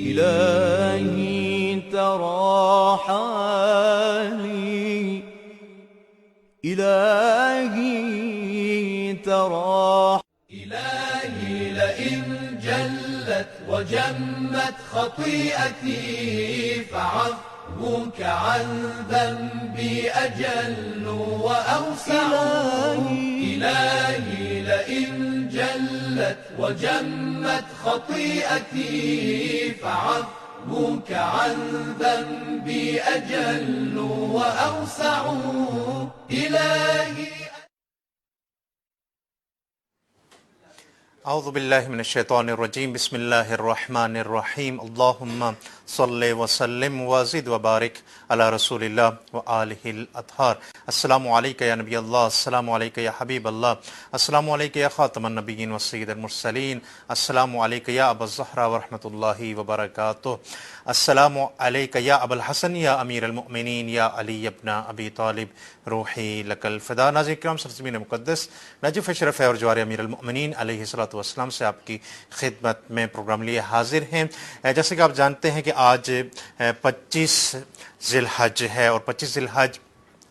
إلهي ترى حالي، إلهي ترى إلهي لئن جلت وجمت خطيئتي فعفوك عن ذنبي أجل وأوسع. إلهي لئن جلت وجمت خطيئتي فعفوك عن ذنبي أجل وأوسع. إلهي اعوذ باللہ من الشیطان الرجیم بسم اللہ الرحمن الرحیم اللہم صلی وسلم وزد وبارک علی رسول اللہ وآلہ الاطہار. السلام علیکہ یا نبی اللہ، السلام علیکہ یا حبیب اللہ، السلام علیکہ یا خاتم النبیین والسید المرسلین، السلام علیکہ یا ابا الزہرا ورحمۃ اللہ وبرکاتہ، السلام علیکہ یا ابا الحسن یا امیر المؤمنین یا علی ابن ابی طالب روحی لک الفدا. ناظرین کرام، سرزمین مقدس نجف اشرف اور جوار امیر المؤمنین علیہ الصلوۃ والسلام سے آپ کی خدمت میں پروگرام لیے حاضر ہیں. جیسے کہ آپ جانتے ہیں کہ آج 25 ذی الحج ہے، اور 25 ذی الحج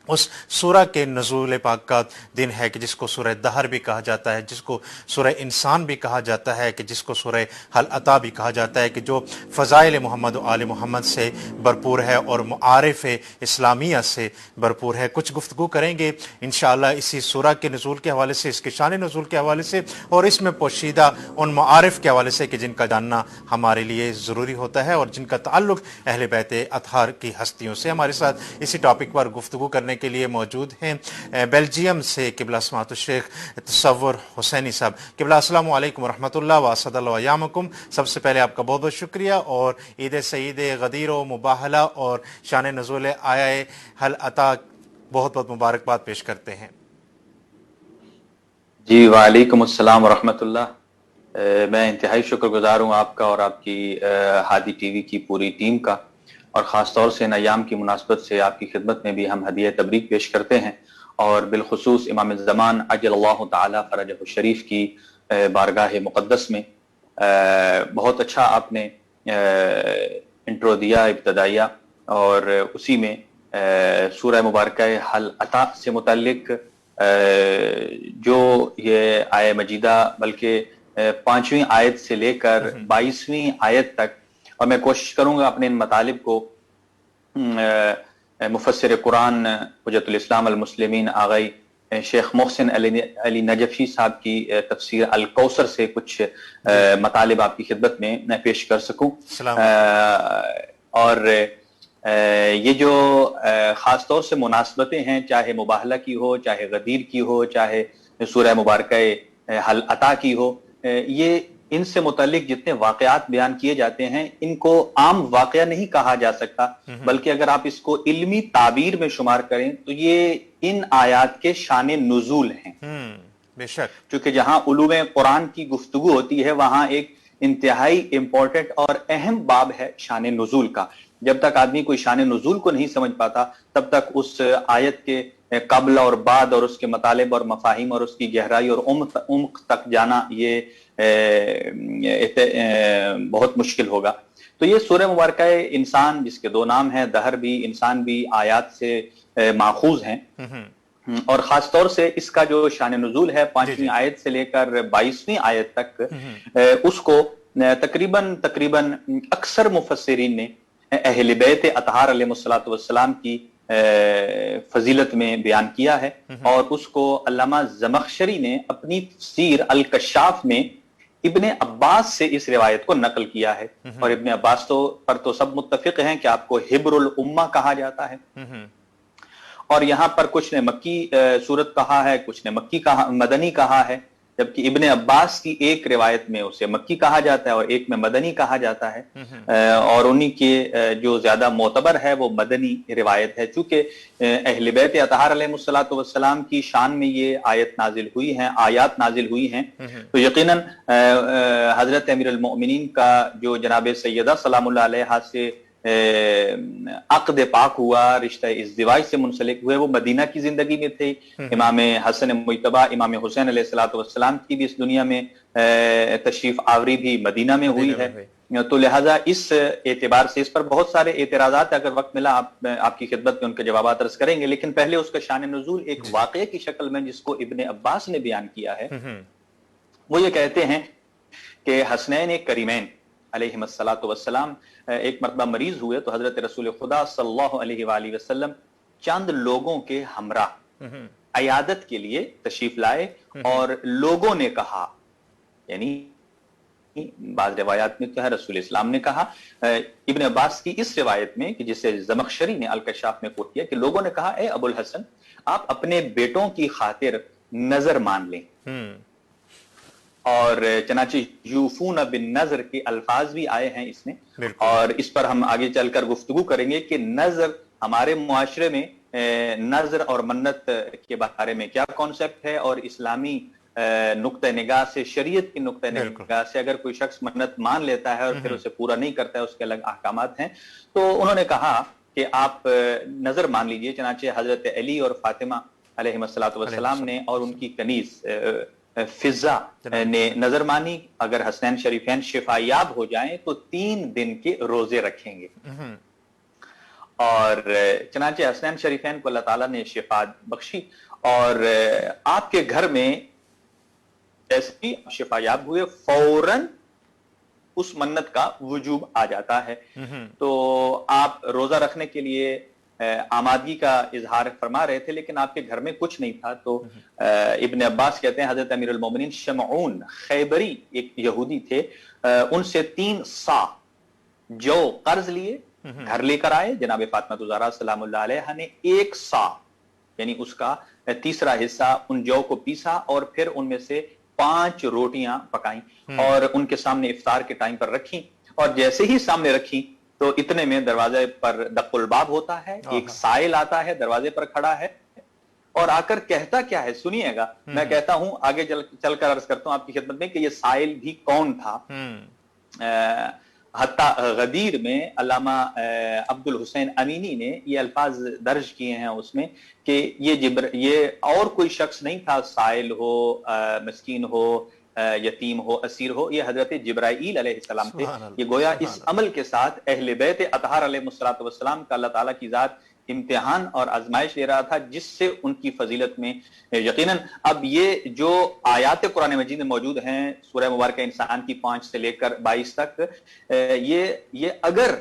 اس سورہ کے نزول پاک کا دن ہے کہ جس کو سورہ دہر بھی کہا جاتا ہے، جس کو سورہ انسان بھی کہا جاتا ہے، کہ جس کو سورہ حل عطا بھی کہا جاتا ہے، کہ جو فضائل محمد و آل محمد سے بھرپور ہے اور معارف اسلامیہ سے بھرپور ہے. کچھ گفتگو کریں گے انشاءاللہ اسی سورہ کے نزول کے حوالے سے، اس کے شان نزول کے حوالے سے، اور اس میں پوشیدہ ان معارف کے حوالے سے کہ جن کا جاننا ہمارے لیے ضروری ہوتا ہے اور جن کا تعلق اہل بیت اطہار کی ہستیوں سے. ہمارے ساتھ اسی ٹاپک پر گفتگو کرنے کے لیے موجود ہیں بیلجیم سے قبلہ سماحت الشیخ تصور حسینی صاحب. قبلہ السلام علیکم ورحمۃ اللہ واسد اللہ ویامکم. سب سے پہلے آپ کا بہت بہت شکریہ، اور عید سعید غدیر و مباہلہ اور شان نزول آیا حل عطا بہت بہت مبارکباد پیش کرتے ہیں. جی وعلیکم السلام ورحمۃ اللہ. میں انتہائی شکر گزار ہوں آپ کا اور آپ کی ہادی ٹی وی کی پوری ٹیم کا، اور خاص طور سے ان ایام کی مناسبت سے آپ کی خدمت میں بھی ہم ہدیہ تبریک پیش کرتے ہیں، اور بالخصوص امام الزمان عجل اللہ تعالی فرجہ الشریف کی بارگاہ مقدس میں. بہت اچھا آپ نے انٹرو دیا ابتدائیہ، اور اسی میں سورہ مبارکہ حل عطا سے متعلق جو یہ آیہ مجیدہ بلکہ 5ویں آیت سے لے کر 22ویں آیت تک، اور میں کوشش کروں گا اپنے ان مطالب کو مفسر قرآن حجت الاسلام المسلمین آغائی شیخ محسن علی نجفی صاحب کی تفسیر الکوثر سے کچھ مطالب آپ کی خدمت میں پیش کر سکوں. اور یہ جو خاص طور سے مناسبتیں ہیں، چاہے مباہلہ کی ہو، چاہے غدیر کی ہو، چاہے سورہ مبارکہ حل عطا کی ہو، یہ ان سے متعلق جتنے واقعات بیان کیے جاتے ہیں ان کو عام واقعہ نہیں کہا جا سکتا، بلکہ اگر آپ اس کو علمی تعبیر میں شمار کریں تو یہ ان آیات کے شان نزول ہیں. بے شک، چونکہ جہاں علوم قرآن کی گفتگو ہوتی ہے وہاں ایک انتہائی امپورٹنٹ اور اہم باب ہے شان نزول کا. جب تک آدمی کوئی شان نزول کو نہیں سمجھ پاتا تب تک اس آیت کے قبل اور بعد اور اس کے مطالب اور مفاہیم اور اس کی گہرائی اور عمق تک جانا یہ بہت مشکل ہوگا. تو یہ سورہ مبارکہ انسان، جس کے 2 نام ہیں، دہر بھی انسان بھی، آیات سے ماخوذ ہیں، اور خاص طور سے اس کا جو شان نزول ہے 5ویں آیت سے لے کر 22ویں آیت تک، اس کو تقریباً اکثر مفسرین نے اہل بیت اطہار علیہ الصلوۃ والسلام کی فضیلت میں بیان کیا ہے، اور اس کو علامہ زمخشری نے اپنی تفسیر الکشاف میں ابن عباس سے اس روایت کو نقل کیا ہے. اور ابن عباس پر تو سب متفق ہیں کہ آپ کو حبر الامہ کہا جاتا ہے، اور یہاں پر کچھ نے مکی سورت کہا ہے، کچھ نے مدنی کہا ہے، جبکہ ابن عباس کی ایک روایت میں اسے مکی کہا جاتا ہے اور ایک میں مدنی کہا جاتا ہے، اور انہی کے جو زیادہ معتبر ہے وہ مدنی روایت ہے. چونکہ اہل بیت اطہار علیہ الصلوۃ والسلام کی شان میں یہ آیات نازل ہوئی ہیں، تو یقیناً حضرت امیر المؤمنین کا جو جناب سیدہ سلام اللہ علیہا سے عقد پاک ہوا، رشتہ ازدواج سے منسلک ہوئے، وہ مدینہ کی زندگی میں تھے. امام حسن مجتبی، امام حسین علیہ الصلوۃ والسلام کی بھی اس دنیا میں تشریف آوری بھی مدینہ میں ہوئی ہے، تو لہٰذا اس اعتبار سے اس پر بہت سارے اعتراضات، اگر وقت ملا آپ کی خدمت میں ان کے جوابات عرض کریں گے، لیکن پہلے اس کا شان نزول ایک واقعے کی شکل میں جس کو ابن عباس نے بیان کیا ہے، وہ یہ کہتے ہیں کہ حسنین کریمین علیہم الصلاۃ والسلام ایک مرتبہ مریض ہوئے تو حضرت رسول خدا صلی اللہ علیہ وآلہ وسلم چند لوگوں کے ہمراہ عیادت کے لیے تشریف لائے، اور لوگوں نے کہا، یعنی بعض روایات میں تو ہے رسول اسلام نے کہا، ابن عباس کی اس روایت میں کہ جسے زمخشری نے الکشاف میں کوٹ کیا، کہ لوگوں نے کہا اے ابو الحسن آپ اپنے بیٹوں کی خاطر نظر مان لیں، اور چنانچہ یوفون بالنظر کے الفاظ بھی آئے ہیں اس میں، اور اس پر ہم آگے چل کر گفتگو کریں گے کہ نظر ہمارے معاشرے میں نظر اور منت کے بارے میں کیا کانسیپٹ ہے، اور اسلامی نقطہ نگاہ سے، شریعت کی نقطہ نگاہ سے اگر کوئی شخص منت مان لیتا ہے اور پھر اسے پورا نہیں کرتا ہے اس کے الگ احکامات ہیں۔ تو انہوں نے کہا کہ آپ نظر مان لیجئے، چنانچہ حضرت علی اور فاطمہ علیہم السلام نے اور ان کی کنیز فضہ نے نظر مانی، اگر حسنین شریفین شفا یاب ہو جائیں تو 3 دن کے روزے رکھیں گے، اور چنانچہ حسنین شریفین کو اللہ تعالیٰ نے شفا بخشی، اور آپ کے گھر میں جیسے ہی شفا یاب ہوئے فوراً اس منت کا وجوب آ جاتا ہے۔ تو آپ روزہ رکھنے کے لیے آمادگی کا اظہار فرما رہے تھے، لیکن آپ کے گھر میں کچھ نہیں تھا، تو ابن عباس کہتے ہیں حضرت امیر المومنین شمعون خیبری ایک یہودی تھے، ان سے 3 صاع جو قرض لیے، گھر لے کر آئے، جناب فاطمہ الزہرا سلام اللہ علیہ نے 1 صاع یعنی اس کا تیسرا حصہ ان جو کو پیسا، اور پھر ان میں سے 5 روٹیاں پکائیں اور ان کے سامنے افطار کے ٹائم پر رکھیں، اور جیسے ہی سامنے رکھیں تو اتنے میں دروازے پر دق الباب ہوتا ہے، ایک سائل آتا ہے، دروازے پر کھڑا ہے اور آ کر کہتا کیا ہے، سنیے گا، میں کہتا ہوں آگے چل کر عرض کرتا ہوں آپ کی خدمت میں کہ یہ سائل بھی کون تھا۔ حتیٰ غدیر میں علامہ عبد الحسین امینی نے یہ الفاظ درج کیے ہیں اس میں کہ یہ اور کوئی شخص نہیں تھا، سائل ہو، مسکین ہو، یتیم ہو، اسیر ہو، یہ حضرت جبرائیل علیہ السلام تھے۔ یہ گویا اس عمل کے ساتھ اہل بیت اطہار علیہ السلام کا اللہ تعالیٰ کی ذات امتحان اور آزمائش لے رہا تھا، جس سے ان کی فضیلت میں یقیناً اب یہ جو آیات قرآن مجید میں موجود ہیں سورہ مبارکہ انسان کی 5 سے لے کر 22 تک، یہ اگر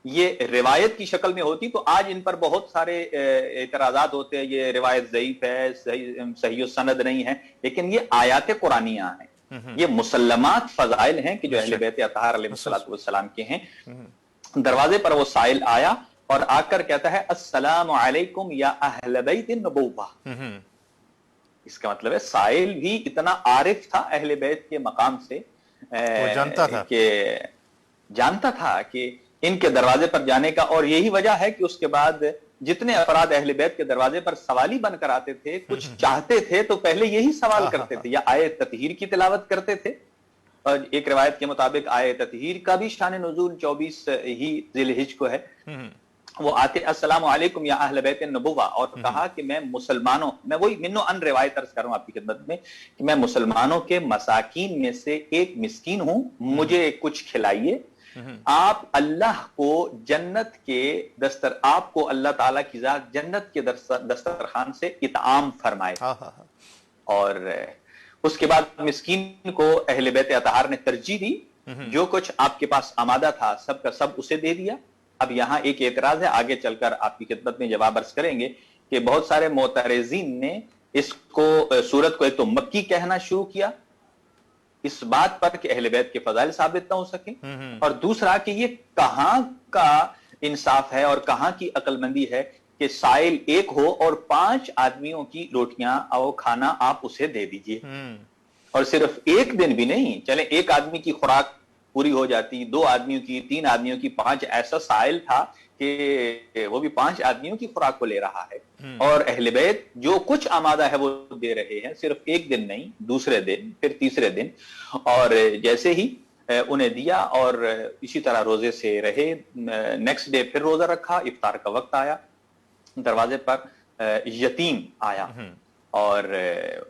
یہ روایت کی شکل میں ہوتی تو آج ان پر بہت سارے اعتراضات ہوتے ہیں، یہ روایت ضعیف ہے، صحیح السند نہیں ہے، لیکن یہ آیات قرآنیہ ہیں، یہ مسلمات فضائل ہیں کہ جو اہل بیت اطہار علیہ السلام کے ہیں۔ دروازے پر وہ سائل آیا اور آ کر کہتا ہے السلام علیکم یا اہل بیت النبوہ۔ اس کا مطلب ہے سائل بھی اتنا عارف تھا اہل بیت کے مقام سے، جانتا تھا کہ ان کے دروازے پر جانے کا، اور یہی وجہ ہے کہ اس کے بعد جتنے افراد اہل بیت کے دروازے پر سوالی بن کر آتے تھے، کچھ چاہتے تھے تو پہلے یہی سوال کرتے تھے، یا آئے تطہیر کی تلاوت کرتے تھے، اور ایک روایت کے مطابق آئے تطہیر کا بھی شان نزول 24 ہی ذی الحجہ کو ہے۔ وہ آتے السلام علیکم یا اہل بیت النبوہ، اور کہا کہ میں مسلمانوں، میں وہی منو ان روایت عرض کر رہا ہوں آپ کی خدمت میں کہ میں مسلمانوں کے مساکین میں سے ایک مسکین ہوں، مجھے کچھ کھلائیے، آپ اللہ کو جنت کے آپ کو اللہ تعالیٰ کی ذات جنت کے دسترخوان سے اطعام فرمائے۔ اور اس کے بعد مسکین کو اہل بیت اطہار نے ترجیح دی، جو کچھ آپ کے پاس آمادہ تھا سب کا سب اسے دے دیا۔ اب یہاں ایک اعتراض ہے، آگے چل کر آپ کی خدمت میں جواب عرض کریں گے کہ بہت سارے معترضین نے اس کو سورت کو ایک تو مکی کہنا شروع کیا اس بات پر کہ اہل بیت کے فضائل ثابت نہ ہو سکے، اور دوسرا کہ یہ کہاں کا انصاف ہے اور کہاں کی عقل مندی ہے کہ سائل ایک ہو اور 5 آدمیوں کی روٹیاں اور کھانا آپ اسے دے دیجئے، اور صرف ایک دن بھی نہیں، چلیں ایک آدمی کی خوراک پوری ہو جاتی، 2 آدمیوں کی، 3 آدمیوں کی، 5، ایسا سائل تھا کہ وہ بھی 5 آدمیوں کی خوراک کو لے رہا ہے، اور اہل بیت جو کچھ آمادہ ہے وہ دے رہے ہیں، صرف ایک دن نہیں، دوسرے دن، پھر تیسرے دن، اور جیسے ہی انہیں دیا اور اسی طرح روزے سے رہے۔ نیکسٹ ڈے پھر روزہ رکھا، افطار کا وقت آیا، دروازے پر یتیم آیا، اور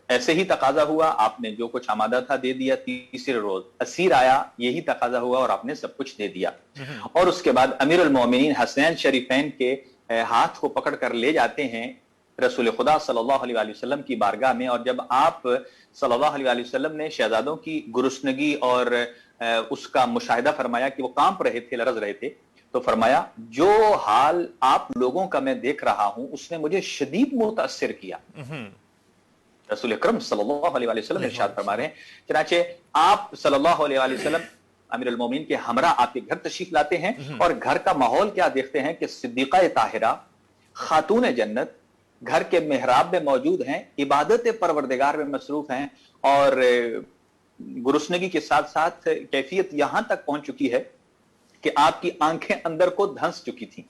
ایسے ہی تقاضا ہوا، آپ نے جو کچھ آمادہ تھا دے دیا، تیسرے روز اسیر آیا، یہی تقاضا ہوا اور آپ نے سب کچھ دے دیا۔ اور اس کے بعد امیر المومنین حسنین شریفین کے ہاتھ کو پکڑ کر لے جاتے ہیں رسول خدا صلی اللہ علیہ وآلہ وسلم کی بارگاہ میں، اور جب آپ صلی اللہ علیہ وآلہ وسلم نے شہزادوں کی گرسنگی اور اس کا مشاہدہ فرمایا کہ وہ کانپ رہے تھے، لرز رہے تھے، تو فرمایا جو حال آپ لوگوں کا میں دیکھ رہا ہوں اس نے مجھے شدید متاثر کیا۔ رسول اکرم صلی اللہ علیہ وآلہ وسلم ارشاد فرما رہے ہیں، چنانچہ آپ صلی اللہ علیہ وآلہ وسلم امیر المومنین کے ہمراہ آپ کے گھر تشریف لاتے ہیں، اور گھر کا ماحول کیا دیکھتے ہیں کہ صدیقہ طاہرہ، خاتون جنت گھر کے محراب میں موجود ہیں، عبادت پروردگار میں مصروف ہیں، اور گرسنگی کے ساتھ ساتھ کیفیت یہاں تک پہنچ چکی ہے کہ آپ کی آنکھیں اندر کو دھنس چکی تھی۔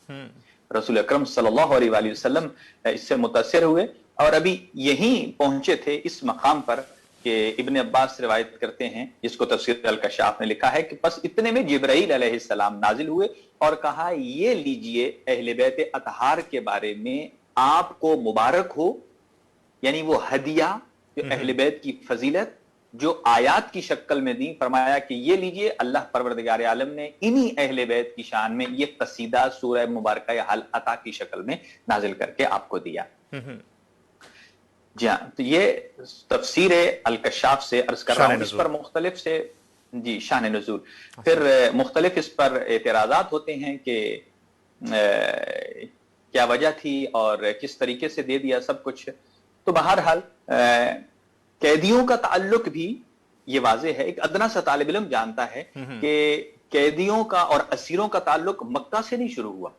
رسول اکرم صلی اللہ علیہ وآلہ وسلم اس سے متاثر ہوئے، اور ابھی یہیں پہنچے تھے اس مقام پر کہ ابن عباس روایت کرتے ہیں، جس کو تفسیر الکشاف نے لکھا ہے کہ بس اتنے میں جبرائیل علیہ السلام نازل ہوئے اور کہا یہ لیجئے اہل بیت اطہار کے بارے میں آپ کو مبارک ہو، یعنی وہ ہدیہ جو اہل بیت کی فضیلت جو آیات کی شکل میں دی، فرمایا کہ یہ لیجئے اللہ پروردگار عالم نے انہی اہل بیت کی شان میں یہ قصیدہ سورہ مبارکہ حل عطا کی شکل میں نازل کر کے آپ کو دیا۔ جی ہاں، تو یہ تفسیر الکشاف سے عرض کر رہا ہوں، اس پر مختلف سے جی شان نزول، پھر مختلف اس پر اعتراضات ہوتے ہیں کہ کیا وجہ تھی اور کس طریقے سے دے دیا سب کچھ۔ تو بہرحال قیدیوں کا تعلق بھی یہ واضح ہے، ایک ادنا سا طالب علم جانتا ہے کہ قیدیوں کا اور اسیروں کا تعلق مکہ سے نہیں شروع ہوا،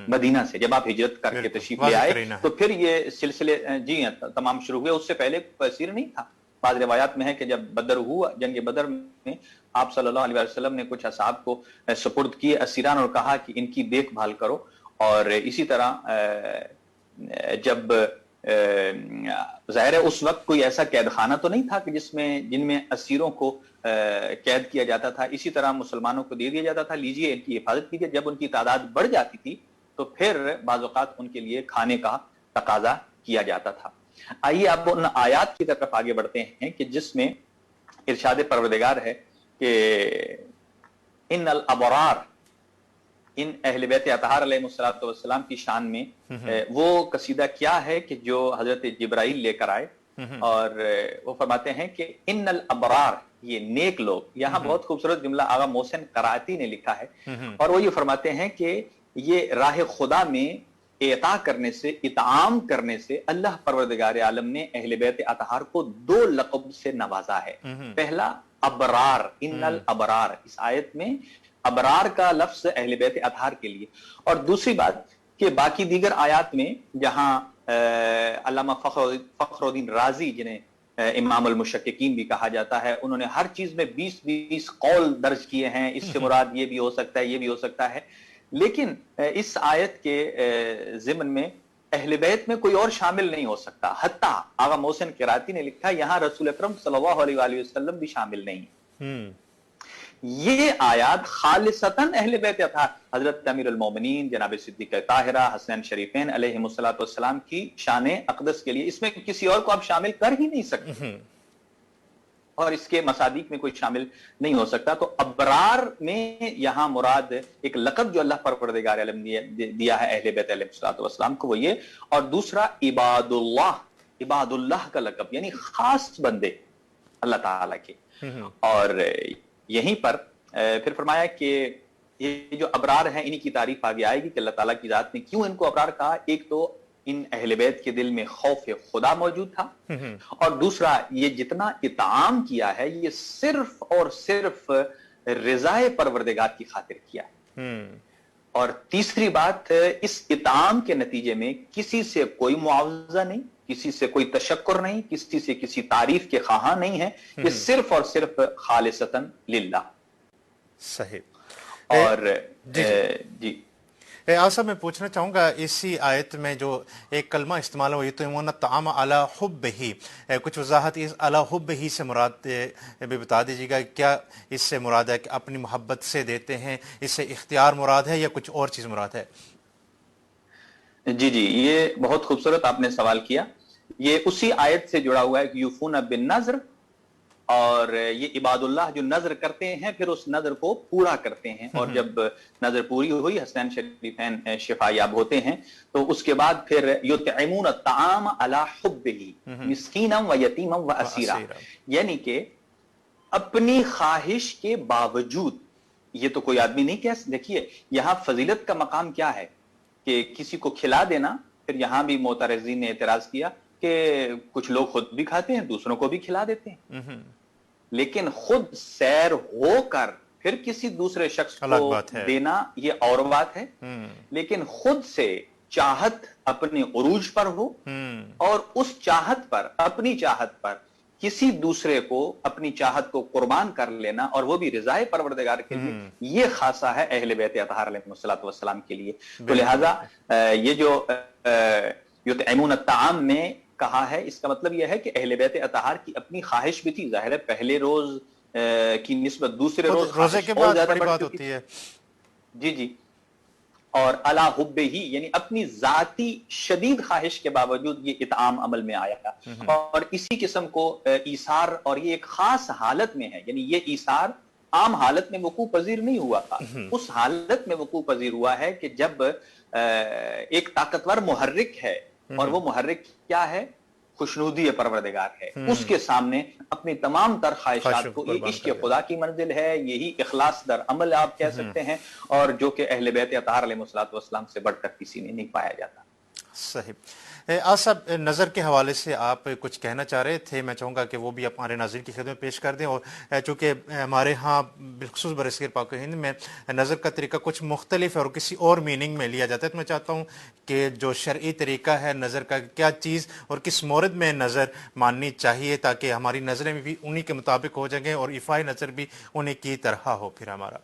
مدینہ سے۔ جب آپ ہجرت کر کے تشریف لے آئے تو پھر یہ سلسلے جی تمام شروع ہوئے، اس سے پہلے کوئی اسیر نہیں تھا۔ بعض روایات میں ہے کہ جب بدر ہوا، جنگ بدر میں آپ صلی اللہ علیہ وسلم نے کچھ اصحاب کو سپرد کیے اسیران اور کہا کہ ان کی دیکھ بھال کرو، اور اسی طرح جب ظاہر ہے اس وقت کوئی ایسا قید خانہ تو نہیں تھا کہ جن میں اسیروں کو قید کیا جاتا تھا، اسی طرح مسلمانوں کو دے دیا جاتا تھا لیجئے ان کی حفاظت کیجئے۔ جب ان کی تعداد بڑھ جاتی تھی تو پھر بعض اوقات ان کے لیے کھانے کا تقاضا کیا جاتا تھا۔ آئیے اب ان آیات کی طرف آگے بڑھتے ہیں کہ جس میں ارشاد پروردگار ہے کہ ان الابرار، ان اہل بیت اطہار علیہ السلام کی شان میں وہ قصیدہ کیا ہے کہ جو حضرت جبرائیل لے کر آئے، اور وہ فرماتے ہیں کہ ان الابرار، یہ نیک لوگ۔ یہاں بہت خوبصورت جملہ آغا محسن قرائتی نے لکھا ہے، اور وہ یہ فرماتے ہیں کہ یہ راہ خدا میں اعطا کرنے سے، اطعام کرنے سے اللہ پروردگار عالم نے اہل بیت اطہار کو دو لقب سے نوازا ہے۔ پہلا ابرار، ان الابرار، اس آیت میں ابرار کا لفظ اہل بیت اطہار کے لیے، اور دوسری بات کہ باقی دیگر آیات میں جہاں علامہ فخر الدین رازی، جنہیں امام المشککین بھی کہا جاتا ہے، انہوں نے ہر چیز میں 20 قول درج کیے ہیں، اس سے مراد یہ بھی ہو سکتا ہے، یہ بھی ہو سکتا ہے، لیکن اس آیت کے ضمن میں اہل بیت میں کوئی اور شامل نہیں ہو سکتا۔ حتیٰ آغا محسن قرائتی نے لکھا یہاں رسول اکرم صلی اللہ علیہ وآلہ وسلم بھی شامل نہیں ہیں۔ یہ آیات خالصتاً اہل بیت اطہار، حضرت امیر المومنین جناب صدیقہ طاہرہ حسنین شریفین علیہ السلام کی شان اقدس کے لیے، اس میں کسی اور کو آپ شامل کر ہی نہیں سکتے، اور اس کے مصادیق میں کوئی شامل نہیں ہو سکتا۔ تو ابرار میں یہاں مراد ایک لقب جو اللہ پروردگار عالم نے دیا ہے اہل بیت علیہ السلام کو، وہ یہ، اور دوسرا عباد اللہ کا لقب، یعنی خاص بندے اللہ تعالیٰ کے۔ اور یہیں پر پھر فرمایا کہ یہ جو ابرار ہیں انہی کی تعریف آگے آئے گی کہ اللہ تعالیٰ کی ذات نے کیوں ان کو ابرار کہا۔ ایک تو ان اہل بیت کے دل میں خوف خدا موجود تھا، اور دوسرا یہ جتنا اطعام کیا ہے یہ صرف اور صرف رضائے پروردگار کی خاطر کیا، اور تیسری بات اس اطعام کے نتیجے میں کسی سے کوئی معاوضہ نہیں، کسی سے کوئی تشکر نہیں، کسی سے کسی تعریف کے خواہاں نہیں ہے، یہ صرف اور صرف خالصتاً للہ۔ صحیح۔ اور جی آصف میں پوچھنا چاہوں گا اسی آیت میں جو ایک کلمہ استعمال ہوا، یطعمون الطعام علی حبہ، کچھ وضاحت اس علی حبہ سے مراد بھی بتا دیجیے گا، کیا اس سے مراد ہے کہ اپنی محبت سے دیتے ہیں، اس سے اختیار مراد ہے یا کچھ اور چیز مراد ہے؟ جی یہ بہت خوبصورت آپ نے سوال کیا۔ یہ اسی آیت سے جڑا ہوا ہے کہ یوفون بالنذر، اور یہ عباد اللہ جو نظر کرتے ہیں پھر اس نظر کو پورا کرتے ہیں، اور جب نظر پوری ہوئی، حسنین شریفین شفا یاب ہوتے ہیں، تو اس کے بعد پھر یطعمون الطعام علی حبہ مسکینا و یتیما و اسیرا، یعنی کہ اپنی خواہش کے باوجود، یہ تو کوئی آدمی نہیں کہہ، دیکھیے یہاں فضیلت کا مقام کیا ہے کہ کسی کو کھلا دینا، پھر یہاں بھی معترضین نے اعتراض کیا کہ کچھ لوگ خود بھی کھاتے ہیں دوسروں کو بھی کھلا دیتے ہیں، لیکن خود سیر ہو کر پھر کسی دوسرے شخص کو دینا یہ اور بات ہے، لیکن خود سے چاہت اپنے عروج پر ہو اور اس چاہت پر، اپنی چاہت پر کسی دوسرے کو اپنی چاہت کو قربان کر لینا، اور وہ بھی رضائے پروردگار کے لیے، یہ خاصہ ہے اہل بیت اطہار علیہ السلام کے لیے۔ تو لہٰذا یہ جو یطعمون الطعام میں کہا ہے، اس کا مطلب یہ ہے کہ اہل بیت اطہار کی اپنی خواہش بھی تھی، ظاہر ہے پہلے روز کی نسبت دوسرے روز روزے کے بعد بڑی بات ہوتی ہے، جی، اور علی حبہ، یعنی اپنی ذاتی شدید خواہش کے باوجود یہ اطعام عمل میں آیا تھا، اور اسی قسم کو ایثار، اور یہ ایک خاص حالت میں ہے، یعنی یہ ایثار عام حالت میں وقوع پذیر نہیں ہوا تھا، اس حالت میں وقوع پذیر ہوا ہے کہ جب ایک طاقتور محرک ہے، اور وہ محرک کیا ہے؟ خوشنودی پروردگار ہے، اس کے سامنے اپنی تمام تر خواہشات کو، یہ عشق خدا کی منزل ہے، یہی اخلاص در عمل آپ کہہ سکتے ہیں، اور جو کہ اہل بیت اطہار علیہ السلام سے بڑھ کر کسی میں نہیں پایا جاتا۔ صحیح۔ صاحب نظر کے حوالے سے آپ کچھ کہنا چاہ رہے تھے، میں چاہوں گا کہ وہ بھی آپ ہمارے ناظرین کی خدمت پیش کر دیں، اور چونکہ ہمارے ہاں بالخصوص برصغیر پاک و ہند میں نظر کا طریقہ کچھ مختلف ہے اور کسی اور میننگ میں لیا جاتا ہے، تو میں چاہتا ہوں کہ جو شرعی طریقہ ہے نظر کا، کیا چیز اور کس مورد میں نظر ماننی چاہیے تاکہ ہماری نظریں بھی انہی کے مطابق ہو جائیں اور ایفائے نظر بھی انہی کی طرح ہو پھر ہمارا۔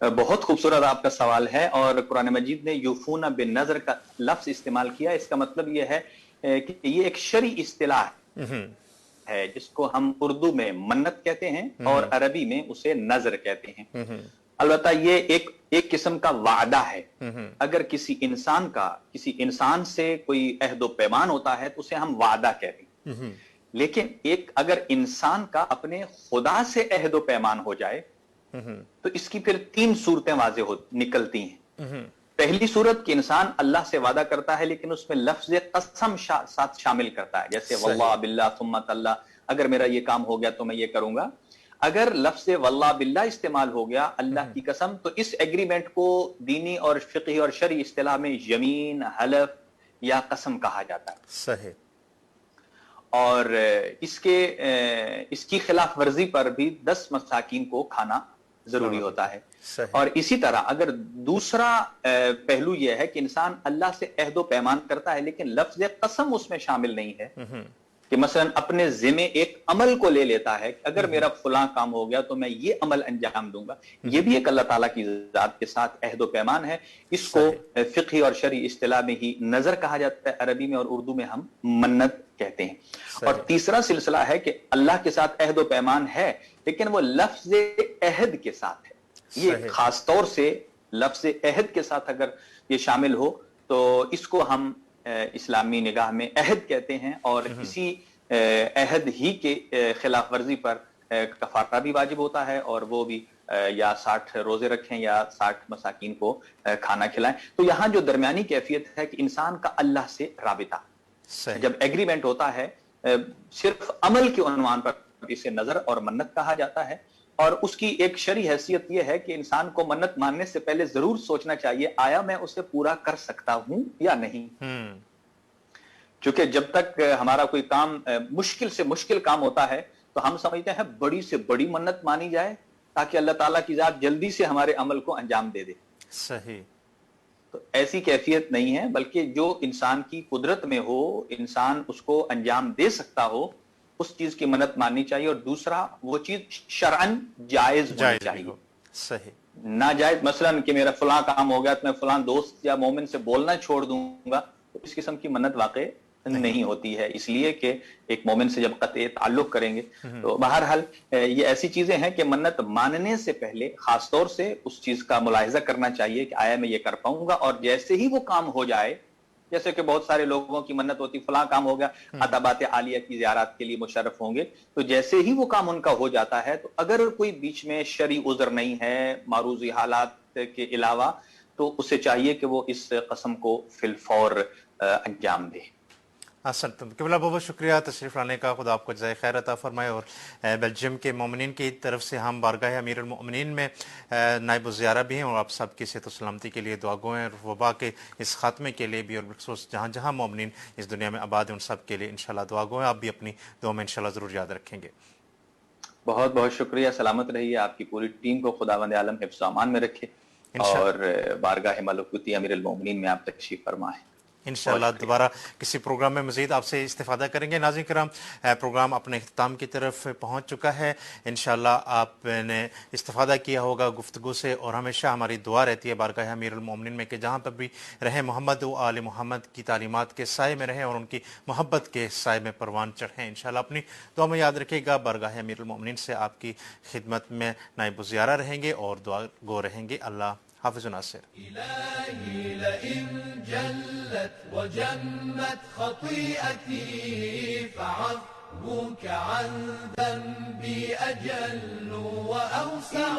بہت خوبصورت آپ کا سوال ہے، اور قرآن مجید نے یوفون بالنظر کا لفظ استعمال کیا، اس کا مطلب یہ ہے کہ یہ ایک شرعی اصطلاح ہے جس کو ہم اردو میں منت کہتے ہیں اور عربی میں اسے نظر کہتے ہیں۔ البتہ یہ ایک قسم کا وعدہ ہے، اگر کسی انسان سے کوئی عہد و پیمان ہوتا ہے تو اسے ہم وعدہ کہتے ہیں، لیکن اگر انسان کا اپنے خدا سے عہد و پیمان ہو جائے تو اس کی پھر 3 صورتیں واضح نکلتی ہیں۔ پہلی صورت کہ انسان اللہ سے وعدہ کرتا ہے لیکن اس میں لفظ قسم ساتھ شامل کرتا ہے، جیسے واللہ باللہ ثم تاللہ، اگر میرا یہ کام ہو گیا تو میں یہ کروں گا۔ اگر لفظ واللہ باللہ استعمال ہو گیا، اللہ کی قسم، تو اس ایگریمنٹ کو دینی اور فقہی اور شرعی اصطلاح میں یمین، حلف یا قسم کہا جاتا ہے۔ صحیح۔ اور اس کی خلاف ورزی پر بھی 10 مساکین کو کھانا ضروری ہوتا ہے۔ اور اسی طرح اگر دوسرا پہلو یہ ہے کہ انسان اللہ سے عہد و پیمان کرتا ہے لیکن لفظ قسم اس میں شامل نہیں ہے، کہ مثلا اپنے ذمے ایک عمل کو لے لیتا ہے کہ اگر میرا فلاں کام ہو گیا تو میں یہ عمل انجام دوں گا، یہ بھی ایک اللہ تعالیٰ کی ذات کے ساتھ عہد و پیمان ہے۔ اس کو فقہی اور شرعی اصطلاح میں ہی نظر کہا جاتا ہے، عربی میں اور اردو میں ہم منت کہتے ہیں۔ اور تیسرا سلسلہ ہے کہ اللہ کے ساتھ عہد و پیمان ہے لیکن وہ لفظ عہد کے ساتھ ہے، یہ خاص طور سے لفظ عہد کے ساتھ اگر یہ شامل ہو تو اس کو ہم اسلامی نگاہ میں عہد کہتے ہیں، اور اسی عہد ہی کے خلاف ورزی پر کفارہ بھی واجب ہوتا ہے، اور وہ بھی یا 60 روزے رکھیں یا 60 مساکین کو کھانا کھلائیں۔ تو یہاں جو درمیانی کیفیت ہے کہ انسان کا اللہ سے رابطہ، جب ایگریمنٹ ہوتا ہے صرف عمل کے عنوان پر اسے نظر اور منت کہا جاتا ہے، اور اس کی ایک شرعی حیثیت یہ ہے کہ انسان کو منت ماننے سے پہلے ضرور سوچنا چاہیے آیا میں اسے پورا کر سکتا ہوں یا نہیں، چونکہ جب تک ہمارا کوئی کام مشکل سے مشکل کام ہوتا ہے تو ہم سمجھتے ہیں بڑی سے بڑی منت مانی جائے تاکہ اللہ تعالیٰ کی ذات جلدی سے ہمارے عمل کو انجام دے دے۔ صحیح۔ تو ایسی کیفیت نہیں ہے، بلکہ جو انسان کی قدرت میں ہو، انسان اس کو انجام دے سکتا ہو، اس چیز کی منت ماننی چاہیے، اور دوسرا وہ چیز شرعاً جائز ہونی چاہیے۔ صحیح۔ ناجائز مثلا کہ میرا فلاں کام ہو گیا تو میں فلاں دوست یا مومن سے بولنا چھوڑ دوں گا، تو اس قسم کی منت واقع نہیں ہوتی ہے، اس لیے کہ ایک مومن سے جب قطع تعلق کریں گے تو بہرحال یہ ایسی چیزیں ہیں کہ منت ماننے سے پہلے خاص طور سے اس چیز کا ملاحظہ کرنا چاہیے کہ آیا میں یہ کر پاؤں گا، اور جیسے ہی وہ کام ہو جائے جیسے کہ بہت سارے لوگوں کی منت ہوتی فلاں کام ہو گیا عتبات عالیہ کی زیارات کے لیے مشرف ہوں گے، تو جیسے ہی وہ کام ان کا ہو جاتا ہے تو اگر کوئی بیچ میں شرعی عذر نہیں ہے معروضی حالات کے علاوہ، تو اسے چاہیے کہ وہ اس قسم کو فی الفور انجام دے۔ احسنتم قبلہ، بہت بہت شکریہ تشریف لانے کا، خدا آپ کو جزائے خیر عطا فرمائے۔ اور بیلجیم کے مومنین کی طرف سے ہم بارگاہ امیر المؤمنین میں نائب الزیارہ بھی ہیں، اور آپ سب کی صحت و سلامتی کے لیے دعا گوئیں، اور وبا کے اس خاتمے کے لیے بھی، اور بالخصوص جہاں جہاں مومنین اس دنیا میں آباد ہیں ان سب کے لیے انشاءاللہ دعا گوئیں۔ آپ بھی اپنی دعا میں انشاءاللہ ضرور یاد رکھیں گے۔ بہت بہت شکریہ، سلامت رہیے، آپ کی پوری ٹیم کو خداوند عالم حفظ و امان میں رکھے، اور بارگاہ ملکوتی امیر المؤمنین میں آپ تشریف فرما ہے۔ انشاءاللہ دوبارہ کسی پروگرام میں مزید آپ سے استفادہ کریں گے۔ ناظرین کرام، پروگرام اپنے اختتام کی طرف پہنچ چکا ہے۔ انشاءاللہ آپ نے استفادہ کیا ہوگا گفتگو سے، اور ہمیشہ ہماری دعا رہتی ہے بارگاہ امیر المومنین میں کہ جہاں پر بھی رہیں محمد و آل محمد کی تعلیمات کے سائے میں رہیں، اور ان کی محبت کے سائے میں پروان چڑھیں۔ انشاءاللہ اپنی دعا میں یاد رکھے گا، بارگاہ امیر المومنین سے آپ کی خدمت میں نائب الزیارہ رہیں گے اور دعا گو رہیں گے۔ اللہ حافظ و ناصر۔ إلهي لئن جلت وجمت خطيئتي فعفوك عن ذنبي أجل وأوسع.